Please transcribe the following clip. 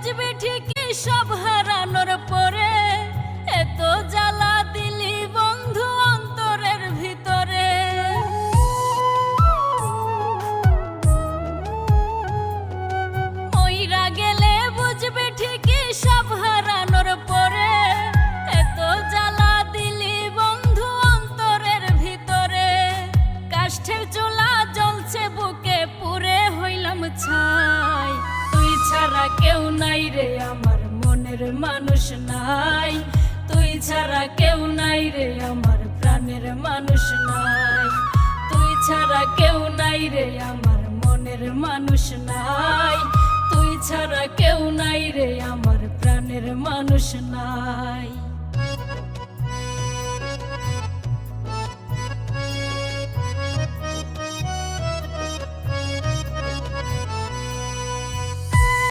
বুঝবি ঠিকই সব হারানোর পরে, এত জ্বালা দিলি বন্ধু অন্তরের ভিতরে। মইরা গেলে বুঝবি ঠিকই সব হারানোর পরে, এত জ্বালা দিলি বন্ধু অন্তরের ভিতরে। কাষ্ঠের চুলা জ্বলছে বুকে পুরে হইলাম ছাই, তুই ছাড়া কেউ নাই রে আমার মনের মানুষ নাই, তুই ছাড়া কেউ নাই রে আমার প্রাণের মানুষ নাই, তুই ছাড়া কেউ নাই রে আমার মনের মানুষ নাই, তুই ছাড়া কেউ নাই রে আমার প্রাণের মানুষ নাই।